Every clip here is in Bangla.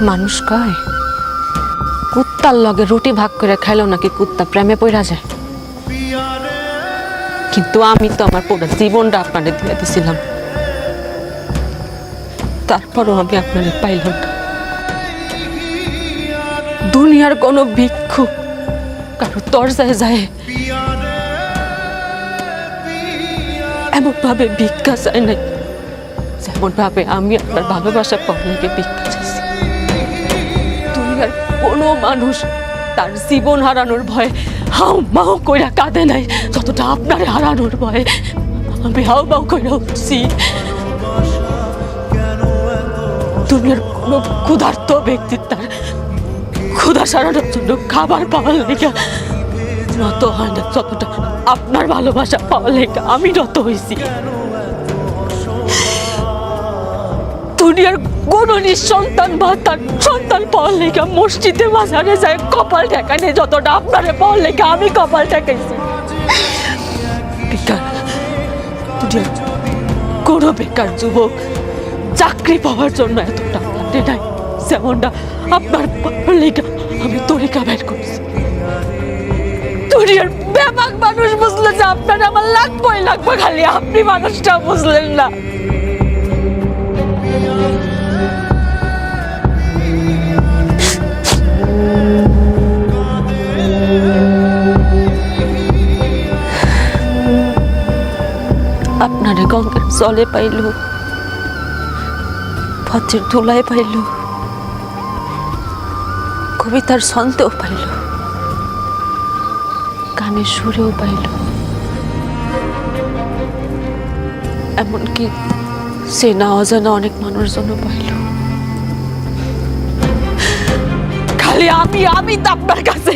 মানুষ কয় কুত্তার লগে রুটি ভাগ করে খাইলেও নাকি কুত্তা প্রেমে পড়া যায়, কিন্তু আমি তো আমার পুরো জীবনটা আপনাদের দিয়ে দিছিলাম, তারপরও আমি আপনাদের পাইলাম না। দুনিয়ার কোনো ভিক্ষুক কারো দরজায় যায় এমন ভাবে ভিক্ষা চায় নাই যেমন ভাবে আমি আপনার ভালোবাসা পাওয়ার লেগে ভিক্ষা চাইছি। দুনিয়ার কোনো মানুষ তার জীবন হারানোর ভয়ে হাউ মাউ কইরা কাঁদে নাই যতটা আপনার হারানোর ভয়ে আমি হাউ মাউ কইরা উঠছি। দুনিয়ার কোনো ক্ষুধার্ত ব্যক্তি তার ক্ষুধা সারানোর জন্য খাবার পাওয়ার লেগে নত হয় না যতটা আপনার ভালোবাসা পাওয়ার লেগে আমি নত হয়েছি। দুনিয়ার কোন নিঃসন্তান বা তার সন্তান পাওয়ার লেগে মসজিদে মাজারে যায় কপাল ঠেকানে যতটা আপনারে পাওয়ার লেগে আমি কপাল ঠেকাইছি। বেকার দুনিয়ার কোনো বেকার যুবক চাকরি পাওয়ার জন্য এতটা পারে নাই যেমনটা আপনার পাওয়ার লেগে আমি তরিকা বের করছি। দুনিয়ার বেবাক মানুষ বুঝলো যে আপনার আমার লাগবে খালি আপনি মানুষটা বুঝলেন না। আপনারে গঙ্গার জলে পাইল, পথের ধুলায় পাইল, কবিতার ছন্দেও পাইল, গানের সুরেও পাইল, এমনকি চেনা অজানা অনেক মানুষজন পাইল। খালি আমি তো আপনার কাছে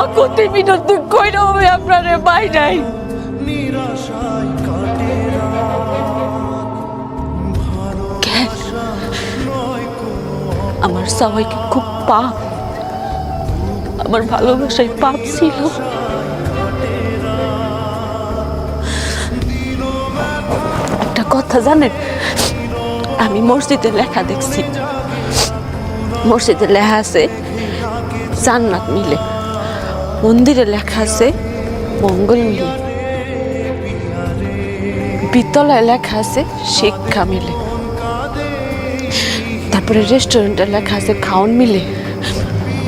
আকুতি মিনতি কইরাও আমি আপনারে পাই নাই। আমার সবাই কি খুব পাপ? আমার ভালোবাসায় পাপ ছিল? একটা কথা জানেন, আমি মসজিদে লেখা দেখছি, মসজিদে লেখা আছে জান্নাত মিলে, মন্দিরে লেখা আছে মঙ্গল মিলে, বিদ্যালয়ে লেখা আছে শিক্ষা মিলে, তারপরে রেস্টুরেন্টে লেখা আছে খাওয়ান মিলে,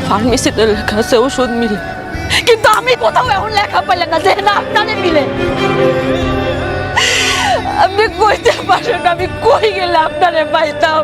ফার্মেসিতে লেখা আছে ওষুধ মিলে, কিন্তু আমি কোথাও এখন লেখা পাইলাম না যে না আপনারে মিলে। আপনি কইতে পারেন আমি কই গেলে আপনারে পাইতাম?